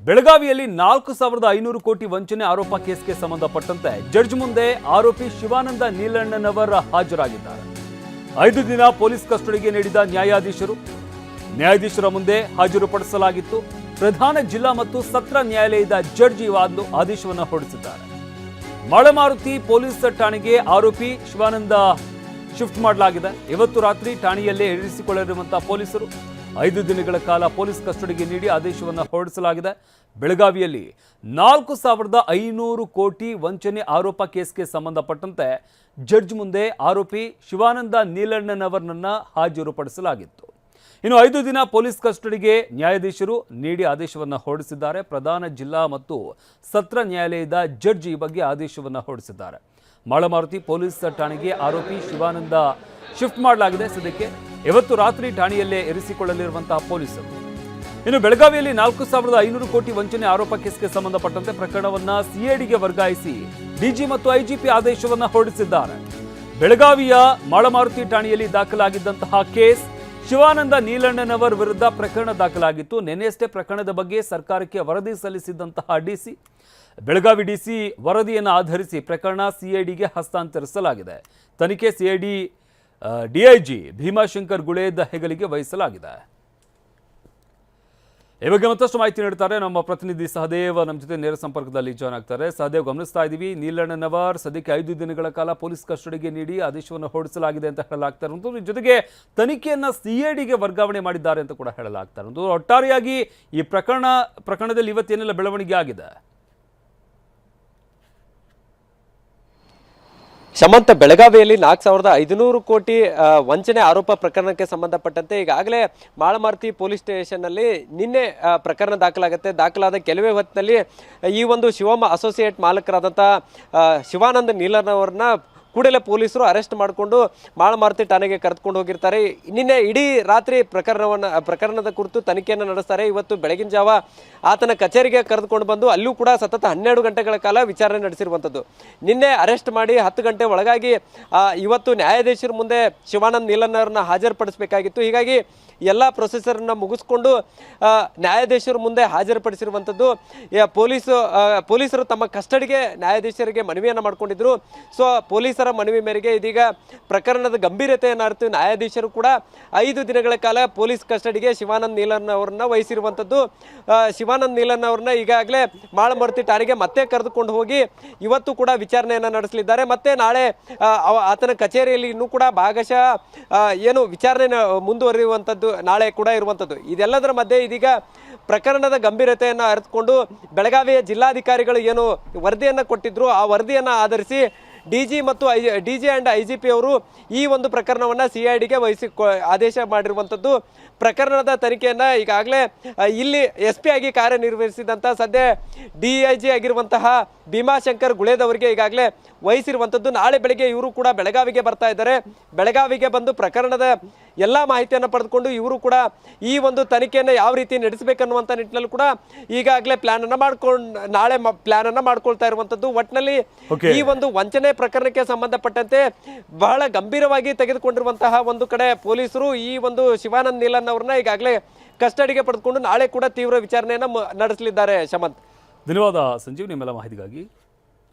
ಬೆಳಗಾವಿಯಲ್ಲಿ 4,500 ಕೋಟಿ ವಂಚನೆ ಆರೋಪ ಕೇಸ್ಗೆ ಸಂಬಂಧಪಟ್ಟಂತೆ ಜಡ್ಜ್ ಮುಂದೆ ಆರೋಪಿ ಶಿವಾನಂದ ನೀಲಣ್ಣನವರ್ ಹಾಜರಾಗಿದ್ದಾರೆ. 5 ದಿನ ಪೊಲೀಸ್ ಕಸ್ಟಡಿಗೆ ನೀಡಿದ ನ್ಯಾಯಾಧೀಶರ ಮುಂದೆ ಹಾಜರುಪಡಿಸಲಾಗಿತ್ತು. ಪ್ರಧಾನ ಜಿಲ್ಲಾ ಮತ್ತು ಸತ್ರ ನ್ಯಾಯಾಲಯದ ಜಡ್ಜ್ ಈ ಆದೇಶವನ್ನು ಹೊರಡಿಸಿದ್ದಾರೆ. ಮಳಮಾರುತಿ ಪೊಲೀಸ್ ಠಾಣೆಗೆ ಆರೋಪಿ ಶಿವಾನಂದ ಶಿಫ್ಟ್ ಮಾಡಲಾಗಿದೆ. ಇವತ್ತು ರಾತ್ರಿ ಠಾಣೆಯಲ್ಲೇ ಇರಿಸಿಕೊಳ್ಳಿರುವಂತಹ ಪೊಲೀಸರು 5 ದಿನಗಳ ಕಾಲ ಪೊಲೀಸ್ ಕಸ್ಟಡಿಗೆ ನೀಡಿ ಆದೇಶವನ್ನು ಹೊರಡಿಸಲಾಗಿದೆ. ಬೆಳಗಾವಿಯಲ್ಲಿ 4,500 ಕೋಟಿ ವಂಚನೆ ಆರೋಪ ಕೇಸ್ಗೆ ಸಂಬಂಧಪಟ್ಟಂತೆ ಜಡ್ಜ್ ಮುಂದೆ ಆರೋಪಿ ಶಿವಾನಂದ ನೀಲಣ್ಣನವರನ್ನ ಹಾಜರುಪಡಿಸಲಾಗಿತ್ತು. ಇನ್ನು 5 ದಿನ ಪೊಲೀಸ್ ಕಸ್ಟಡಿಗೆ ನ್ಯಾಯಾಧೀಶರು ನೀಡಿ ಆದೇಶವನ್ನು ಹೊರಡಿಸಿದ್ದಾರೆ. ಪ್ರಧಾನ ಜಿಲ್ಲಾ ಮತ್ತು ಸತ್ರ ನ್ಯಾಯಾಲಯದ ಜಡ್ಜ್ ಈ ಬಗ್ಗೆ ಆದೇಶವನ್ನು ಹೊರಡಿಸಿದ್ದಾರೆ. ಮಳಮಾರುತಿ ಪೊಲೀಸ್ ಠಾಣೆಗೆ ಆರೋಪಿ ಶಿವಾನಂದ ಶಿಫ್ಟ್ ಮಾಡಲಾಗಿದೆ. ಸದ್ಯಕ್ಕೆ ಇವತ್ತು ರಾತ್ರಿ ಠಾಣೆಯಲ್ಲೇ ಇರಿಸಿಕೊಳ್ಳಲಿರುವಂತಹ ಪೊಲೀಸರು. ಇನ್ನು ಬೆಳಗಾವಿಯಲ್ಲಿ 4,500 ಕೋಟಿ ವಂಚನೆ ಆರೋಪ ಕೇಸ್ಗೆ ಸಂಬಂಧಪಟ್ಟಂತೆ ಪ್ರಕರಣವನ್ನ ಸಿಐಡಿಗೆ ವರ್ಗಾಯಿಸಿ ಡಿಜಿ ಮತ್ತು ಐಜಿಪಿ ಆದೇಶವನ್ನ ಹೊರಡಿಸಿದ್ದಾರೆ. ಬೆಳಗಾವಿಯ ಮಳಮಾರುತಿ ಠಾಣೆಯಲ್ಲಿ ದಾಖಲಾಗಿದ್ದಂತಹ ಕೇಸ್ ಶಿವಾನಂದ ನೀಲಣ್ಣನವರ್ ವಿರುದ್ಧ ಪ್ರಕರಣ ದಾಖಲಾಗಿತ್ತು. ನಿನ್ನೆಯಷ್ಟೇ ಪ್ರಕರಣದ ಬಗ್ಗೆ ಸರ್ಕಾರಕ್ಕೆ ವರದಿ ಸಲ್ಲಿಸಿದಂತಹ ಡಿಸಿ ಬೆಳಗಾವಿ ಡಿಸಿ ವರದಿಯನ್ನು ಆಧರಿಸಿ ಪ್ರಕರಣ ಸಿಐಡಿಗೆ ಹಸ್ತಾಂತರಿಸಲಾಗಿದೆ. ತನಿಖೆ ಸಿಐಡಿ ಡಿಐಜಿ ಭೀಮಾಶಂಕರ್ ಗುಳೇದ್ ಹೆಗಲಿಗೆ ವಹಿಸಲಾಗಿದೆ. ಈ ಬಗ್ಗೆ ಮತ್ತಷ್ಟು ಮಾಹಿತಿ ನೀಡ್ತಾರೆ ನಮ್ಮ ಪ್ರತಿನಿಧಿ ಸಹದೇವ್. ನಮ್ಮ ಜೊತೆ ನೇರ ಸಂಪರ್ಕದಲ್ಲಿ ಜಾಯ್ನ್ ಆಗ್ತಾರೆ. ಸಹದೇವ್, ಗಮನಿಸ್ತಾ ಇದ್ದೀವಿ, ನೀಲಣ್ಣನವರ್ ಸದ್ಯಕ್ಕೆ 5 ದಿನಗಳ ಕಾಲ ಪೊಲೀಸ್ ಕಸ್ಟಡಿಗೆ ನೀಡಿ ಆದೇಶವನ್ನು ಹೊರಡಿಸಲಾಗಿದೆ ಅಂತ ಹೇಳಲಾಗ್ತಾ ಇರುವಂಥದ್ದು. ಜೊತೆಗೆ ತನಿಖೆಯನ್ನ ಸಿಐಡಿಗೆ ವರ್ಗಾವಣೆ ಮಾಡಿದ್ದಾರೆ ಅಂತ ಕೂಡ ಹೇಳಲಾಗ್ತಾ ಇರುವಂಥದ್ದು. ಒಟ್ಟಾರೆಯಾಗಿ ಈ ಪ್ರಕರಣದಲ್ಲಿ ಇವತ್ತೇನೆಲ್ಲ ಬೆಳವಣಿಗೆ ಆಗಿದೆ? ಶಮಂತ್, ಬೆಳಗಾವಿಯಲ್ಲಿ 4,500 ಕೋಟಿ ವಂಚನೆ ಆರೋಪ ಪ್ರಕರಣಕ್ಕೆ ಸಂಬಂಧಪಟ್ಟಂತೆ ಈಗಾಗಲೇ ಮಾಳಮಾರುತಿ ಪೊಲೀಸ್ ಸ್ಟೇಷನ್ನಲ್ಲಿ ನಿನ್ನೆ ಪ್ರಕರಣ ದಾಖಲಾದ ಕೆಲವೇ ಹೊತ್ತಿನಲ್ಲಿ ಈ ಒಂದು ಶಿವಮ್ಮ ಅಸೋಸಿಯೇಟ್ ಮಾಲಕರಾದಂಥ ಶಿವಾನಂದ ನೀಲಣ್ಣನವರನ್ನ ಕೂಡಲೇ ಪೊಲೀಸರು ಅರೆಸ್ಟ್ ಮಾಡಿಕೊಂಡು ಮಾಳಮಾರುತಿ ಠಾಣೆಗೆ ಕರೆದುಕೊಂಡು ಹೋಗಿರ್ತಾರೆ. ನಿನ್ನೆ ಇಡೀ ರಾತ್ರಿ ಪ್ರಕರಣದ ಕುರಿತು ತನಿಖೆಯನ್ನು ನಡೆಸ್ತಾರೆ. ಇವತ್ತು ಬೆಳಗಿನ ಜಾವ ಆತನ ಕಚೇರಿಗೆ ಕರೆದುಕೊಂಡು ಬಂದು ಅಲ್ಲೂ ಕೂಡ ಸತತ 12 ಗಂಟೆಗಳ ಕಾಲ ವಿಚಾರಣೆ ನಡೆಸಿರುವಂಥದ್ದು. ನಿನ್ನೆ ಅರೆಸ್ಟ್ ಮಾಡಿ 10 ಗಂಟೆ ಒಳಗಾಗಿ ಇವತ್ತು ನ್ಯಾಯಾಧೀಶರ ಮುಂದೆ ಶಿವಾನಂದ ನೀಲಣ್ಣನವರನ್ನ ಹಾಜರುಪಡಿಸಬೇಕಾಗಿತ್ತು. ಹೀಗಾಗಿ ಎಲ್ಲ ಪ್ರೊಸೆಸರ್ನ ಮುಗಿಸ್ಕೊಂಡು ನ್ಯಾಯಾಧೀಶರ ಮುಂದೆ ಹಾಜರುಪಡಿಸಿರುವಂಥದ್ದು. ಪೊಲೀಸರು ತಮ್ಮ ಕಸ್ಟಡಿಗೆ ನ್ಯಾಯಾಧೀಶರಿಗೆ ಮನವಿಯನ್ನು ಮಾಡಿಕೊಂಡಿದ್ರು. ಸೊ ಪೊಲೀಸರ ಮನವಿ ಮೇರೆಗೆ ಇದೀಗ ಪ್ರಕರಣದ ಗಂಭೀರತೆಯನ್ನು ಅರಿತು ನ್ಯಾಯಾಧೀಶರು ಕೂಡ 5 ದಿನಗಳ ಕಾಲ ಪೊಲೀಸ್ ಕಸ್ಟಡಿಗೆ ಶಿವಾನಂದ ನೀಲಣ್ಣನವರನ್ನ ವಹಿಸಿರುವಂಥದ್ದು. ಶಿವಾನಂದ ನೀಲಣ್ಣನವರನ್ನ ಈಗಾಗಲೇ ಮಾಳಮಾರುತಿ ಠಾಣೆಗೆ ಮತ್ತೆ ಕರೆದುಕೊಂಡು ಹೋಗಿ ಇವತ್ತು ಕೂಡ ವಿಚಾರಣೆಯನ್ನು ನಡೆಸಲಿದ್ದಾರೆ. ಮತ್ತೆ ನಾಳೆ ಆತನ ಕಚೇರಿಯಲ್ಲಿ ಇನ್ನೂ ಕೂಡ ಭಾಗಶಃ ವಿಚಾರಣೆ ಮುಂದುವರಿಯುವಂಥದ್ದು ನಾಳೆ ಕೂಡ ಇರುವಂಥದ್ದು. ಇದೆಲ್ಲದರ ಮಧ್ಯೆ ಇದೀಗ ಪ್ರಕರಣದ ಗಂಭೀರತೆಯನ್ನು ಅರಿತುಕೊಂಡು ಬೆಳಗಾವಿಯ ಜಿಲ್ಲಾಧಿಕಾರಿಗಳು ಏನು ವರದಿಯನ್ನು ಕೊಟ್ಟಿದ್ರು ಆ ವರದಿಯನ್ನು ಆಧರಿಸಿ ಡಿಜಿ ಮತ್ತು ಡಿಜಿ ಅಂಡ್ ಐಜಿಪಿ ಅವರು ಈ ಒಂದು ಪ್ರಕರಣವನ್ನು ಸಿಐಡಿಗೆ ಆದೇಶ ಮಾಡಿರುವಂಥದ್ದು. ಪ್ರಕರಣದ ತನಿಖೆಯನ್ನು ಈಗಾಗಲೇ ಇಲ್ಲಿ SP ಆಗಿ ಕಾರ್ಯನಿರ್ವಹಿಸಿದಂಥ ಸದ್ಯ DIG ಆಗಿರುವಂತಹ ಭೀಮಾಶಂಕರ್ ಗುಳೇದ್ ಅವರಿಗೆ ಈಗಾಗಲೇ ವಹಿಸಿರುವಂಥದ್ದು. ನಾಳೆ ಬೆಳಗ್ಗೆ ಇವರು ಕೂಡ ಬೆಳಗಾವಿಗೆ ಬರ್ತಾ ಇದ್ದಾರೆ. ಬೆಳಗಾವಿಗೆ ಬಂದು ಪ್ರಕರಣದ ಎಲ್ಲ ಮಾಹಿತಿಯನ್ನು ಪಡೆದುಕೊಂಡು ಇವರು ಕೂಡ ಈ ಒಂದು ತನಿಖೆಯನ್ನು ಯಾವ ರೀತಿ ನಡೆಸಬೇಕನ್ನುವಂಥ ನಿಟ್ಟಿನಲ್ಲಿ ಕೂಡ ಈಗಾಗಲೇ ನಾಳೆ ಪ್ಲಾನ್ ಅನ್ನು ಮಾಡ್ಕೊಳ್ತಾ ಇರುವಂಥದ್ದು. ಒಟ್ಟಿನಲ್ಲಿ ಈ ಒಂದು ವಂಚನೆ ಪ್ರಕರಣಕ್ಕೆ ಸಂಬಂಧಪಟ್ಟಂತೆ ಬಹಳ ಗಂಭೀರವಾಗಿ ತೆಗೆದುಕೊಂಡಿರುವಂತಹ ಒಂದು ಕಡೆ ಪೊಲೀಸರು ಈ ಒಂದು ಶಿವಾನಂದ ನೀಲಣ್ಣನವರನ್ನ ಈಗಾಗಲೇ ಕಸ್ಟಡಿಗೆ ಪಡೆದುಕೊಂಡು ನಾಳೆ ಕೂಡ ತೀವ್ರ ವಿಚಾರಣೆಯನ್ನು ನಡೆಸಲಿದ್ದಾರೆ. ಶಮಂತ್, ಧನ್ಯವಾದ ಸಂಜೀವ್ ನಿಮ್ಮೆಲ್ಲ ಮಾಹಿತಿಗಾಗಿ.